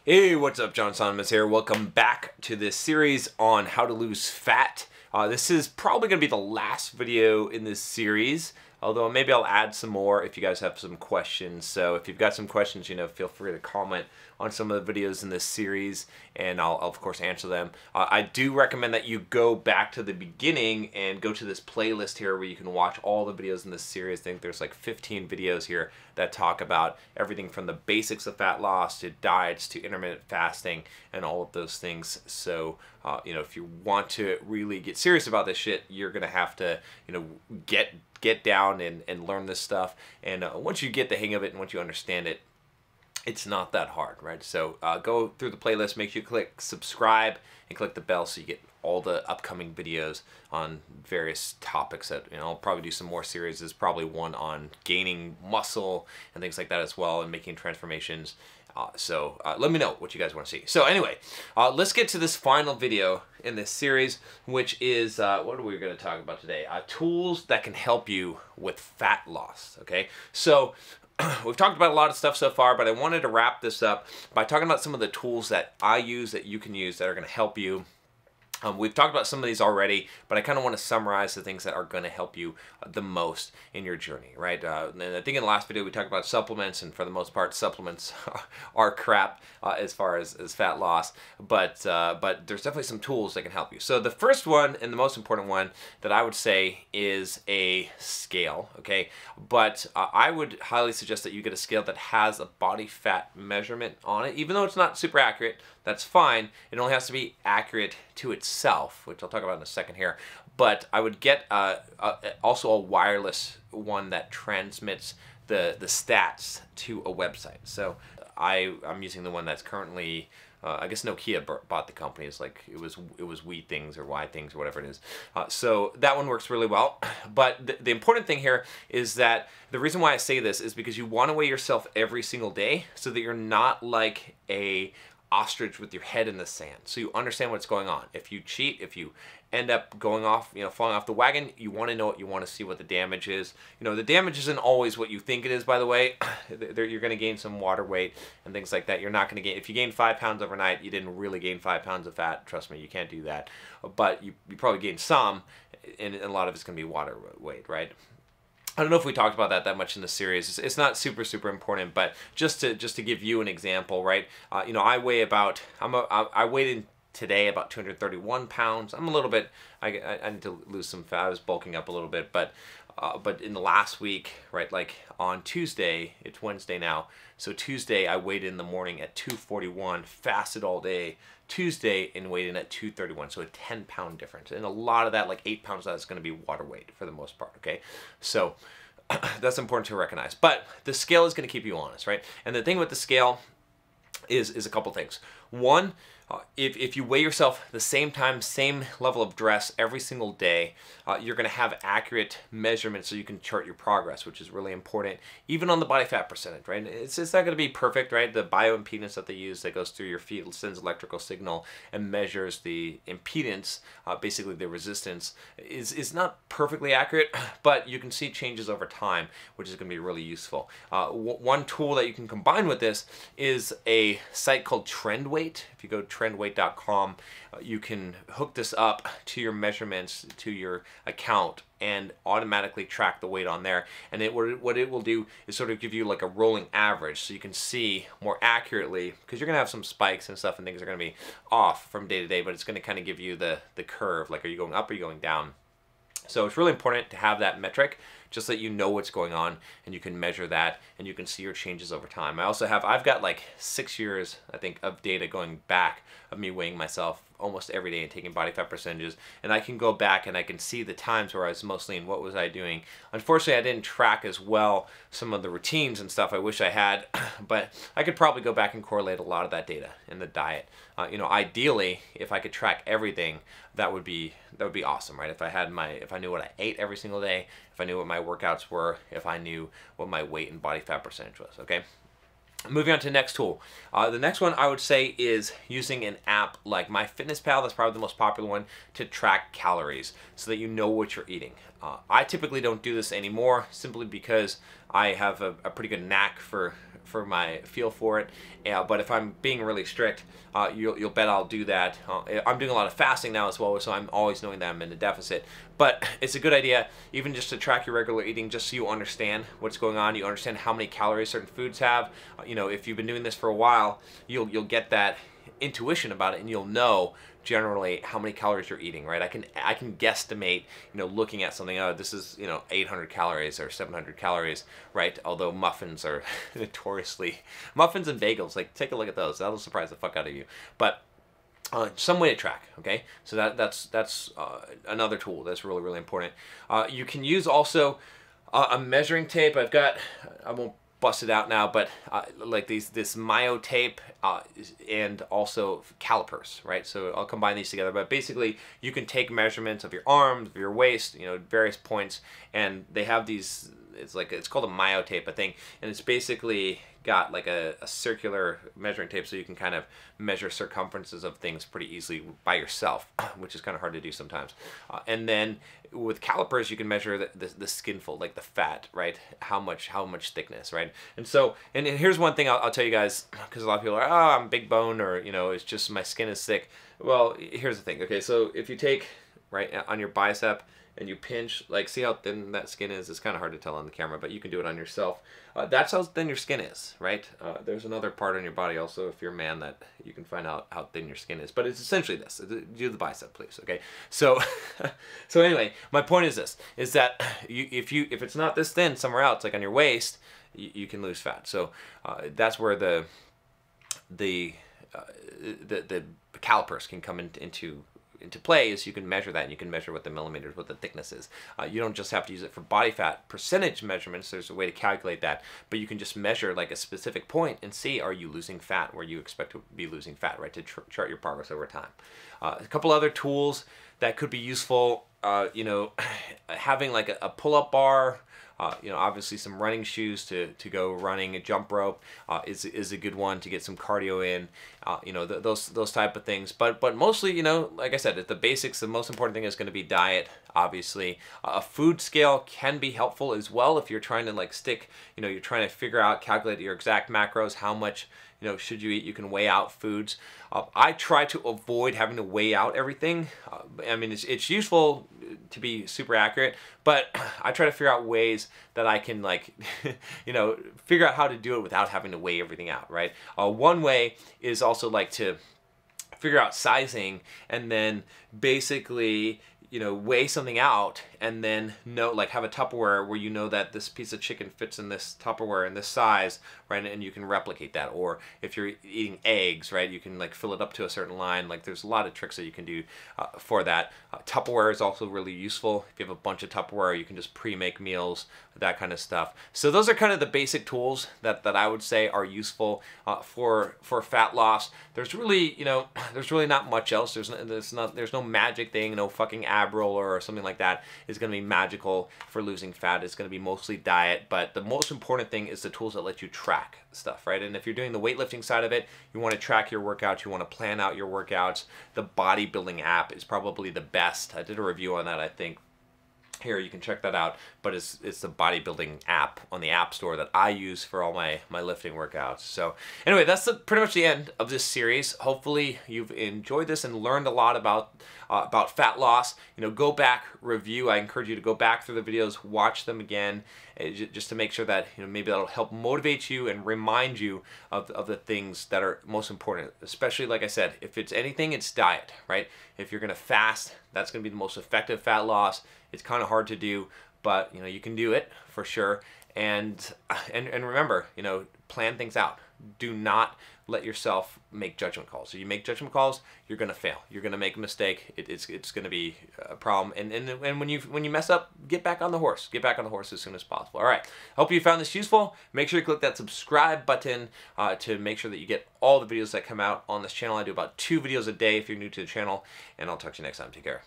Hey, what's up? John Sonnemus here. Welcome back to this series on how to lose fat. This is probably going to be the last video in this series, although maybe I'll add some more if you guys have some questions. So if you've got some questions, feel free to comment on some of the videos in this series, and I'll of course answer them. I do recommend that you go back to the beginning and go to this playlist here where you can watch all the videos in this series. I think there's like 15 videos here that talk about everything from the basics of fat loss to diets to intermittent fasting and all of those things. So if you want to really get serious about this shit, you're gonna have to get down and learn this stuff. And once you get the hang of it and once you understand it, it's not that hard, right? So go through the playlist, make sure you click subscribe and click the bell so you get all the upcoming videos on various topics that, I'll probably do some more series. There's probably one on gaining muscle and things like that as well, and making transformations. So let me know what you guys want to see. So anyway, let's get to this final video in this series, which is, what are we going to talk about today? Tools that can help you with fat loss, okay? So we've talked about a lot of stuff so far, but I wanted to wrap this up by talking about some of the tools that I use that you can use that are going to help you. We've talked about some of these already, but I kind of want to summarize the things that are going to help you the most in your journey, right? And I think in the last video we talked about supplements, and for the most part supplements are crap as far as fat loss, but there's definitely some tools that can help you. So the first one and the most important one that I would say is a scale, okay? But I would highly suggest that you get a scale that has a body fat measurement on it, even though it's not super accurate. That's fine. It only has to be accurate to itself, which I'll talk about in a second here. But I would get also a wireless one that transmits the stats to a website. So I'm using the one that's currently, I guess Nokia bought the company. It's like it was We Things or Y Things or whatever it is. So that one works really well. But the important thing here is that the reason why I say this is because you want to weigh yourself every single day so that you're not like a ostrich with your head in the sand, so you understand what's going on. If you cheat, if you end up going off, falling off the wagon, you want to know it. You want to see what the damage is. The damage isn't always what you think it is, by the way. You're going to gain some water weight and things like that. You're not going to gain, if you gain 5 pounds overnight, you didn't really gain 5 pounds of fat. Trust me, you can't do that. But you probably gain some, and a lot of it's going to be water weight, right? I don't know if we talked about that much in the series. It's not super important, but just to give you an example, right? I weigh about, I weighed in today about 231 pounds. I'm a little bit, I need to lose some fat. I was bulking up a little bit, but in the last week, right, like on Tuesday, it's Wednesday now, so Tuesday I weighed in the morning at 241, fasted all day Tuesday, and weighed in at 231, so a 10-pound difference. And a lot of that, like 8 pounds of that, is going to be water weight for the most part, okay? So that's important to recognize. But the scale is going to keep you honest, right? And the thing with the scale is a couple things. One, if you weigh yourself the same time, same level of dress every single day, you're going to have accurate measurements so you can chart your progress, which is really important, even on the body fat percentage, right? It's not going to be perfect, right? The bioimpedance that they use that goes through your feet sends electrical signal and measures the impedance, basically the resistance, is not perfectly accurate, but you can see changes over time, which is going to be really useful. One tool that you can combine with this is a site called TrendWeight. If you go to trendweight.com, you can hook this up to your measurements, to your account, and automatically track the weight on there. And what it will do is sort of give you like a rolling average, so you can see more accurately, because you're gonna have some spikes and stuff and things are gonna be off from day to day, but it's gonna kind of give you the curve, like are you going up or are you going down? So it's really important to have that metric, just so that you know what's going on and you can measure that and you can see your changes over time. I've got like 6 years, I think, of data going back of me weighing myself almost every day and taking body fat percentages, and I can go back and I can see the times where I was mostly in what was I doing. Unfortunately, I didn't track as well some of the routines and stuff I wish I had, but I could probably go back and correlate a lot of that data in the diet. Ideally, if I could track everything, that would be awesome, right? If I knew what I ate every single day, if I knew what my workouts were, if I knew what my weight and body fat percentage was, okay? Moving on to the next tool. The next one I would say is using an app like MyFitnessPal. That's probably the most popular one, to track calories so that you know what you're eating. I typically don't do this anymore simply because I have a pretty good knack for for my feel for it. But if I'm being really strict, you'll bet I'll do that. I'm doing a lot of fasting now as well, so I'm always knowing that I'm in a deficit. But it's a good idea even just to track your regular eating, just so you understand what's going on. You understand how many calories certain foods have. You know, if you've been doing this for a while, you'll get that intuition about it, and you'll know generally how many calories you're eating, right? I can guesstimate, you know, looking at something, oh, this is, you know, 800 calories or 700 calories, right? Although muffins are notoriously, muffins and bagels, like, take a look at those. That'll surprise the fuck out of you. But some way to track, okay? So that's another tool that's really, really important. You can use also a measuring tape. I won't bust it out now, but like this Myo tape and also calipers, right? So I'll combine these together. But basically, you can take measurements of your arms, of your waist, you know, various points, and they have these. It's called a Myo tape, I think, and it's basically got like a circular measuring tape, so you can kind of measure circumferences of things pretty easily by yourself, which is kind of hard to do sometimes. And then with calipers, you can measure the skin fold, like the fat, right? How much thickness, right? And so, and here's one thing I'll tell you guys, because a lot of people are, oh, I'm big bone, or, you know, it's just my skin is thick. Well, here's the thing, okay? So if you take, right, on your bicep, and you pinch, like, see how thin that skin is? It's kind of hard to tell on the camera, but you can do it on yourself. That's how thin your skin is, right? There's another part on your body also, if you're a man, that you can find out how thin your skin is. But it's essentially this. Do the bicep, please, okay? So, so anyway, my point is this, is that if it's not this thin somewhere else, like on your waist, you can lose fat. So that's where the calipers can come into play, is you can measure that, and you can measure what the millimeters, what the thickness is. You don't just have to use it for body fat percentage measurements. There's a way to calculate that, but you can just measure like a specific point and see, are you losing fat where you expect to be losing fat, right? To chart your progress over time. A couple other tools that could be useful, you know, having like a pull-up bar. You know, obviously some running shoes to go running. A jump rope is a good one to get some cardio in. You know, those type of things. But mostly, you know, like I said, the basics. The most important thing is going to be diet. Obviously, a food scale can be helpful as well if you're trying to like stick. You know, you're trying to figure out, calculate your exact macros, how much, you know, should you eat. You can weigh out foods. I try to avoid having to weigh out everything. I mean, it's useful to be super accurate, but I try to figure out ways that I can, like, you know, figure out how to do it without having to weigh everything out, right? One way is also like to figure out sizing, and then basically, you know, weigh something out, and then know, like, have a Tupperware where you know that this piece of chicken fits in this Tupperware in this size, right? And you can replicate that. Or if you're eating eggs, right, you can like fill it up to a certain line. Like, there's a lot of tricks that you can do for that. Tupperware is also really useful. If you have a bunch of Tupperware, you can just pre-make meals, that kind of stuff. So those are kind of the basic tools that I would say are useful for fat loss. There's really, you know, there's really not much else. There's no magic thing. No fucking ab roller or something like that is going to be magical for losing fat. It's going to be mostly diet. But the most important thing is the tools that let you track stuff, right? And if you're doing the weightlifting side of it, you want to track your workouts. You want to plan out your workouts. The bodybuilding app is probably the best. I did a review on that, I think. Here, you can check that out, but it's the bodybuilding app on the App Store that I use for all my lifting workouts. So anyway, that's pretty much the end of this series. Hopefully you've enjoyed this and learned a lot about fat loss. You know, go back, review. I encourage you to go back through the videos, watch them again, just to make sure that, you know, maybe that'll help motivate you and remind you of the things that are most important. Especially, like I said, if it's anything, it's diet, right? If you're gonna fast, that's gonna be the most effective fat loss. It's kind of hard to do, but, you know, you can do it for sure. And remember, you know, plan things out. Do not let yourself make judgment calls. So you make judgment calls, you're gonna fail. You're gonna make a mistake. It's gonna be a problem. And when you mess up, get back on the horse. Get back on the horse as soon as possible. All right. Hope you found this useful. Make sure you click that subscribe button to make sure that you get all the videos that come out on this channel. I do about 2 videos a day if you're new to the channel, and I'll talk to you next time. Take care.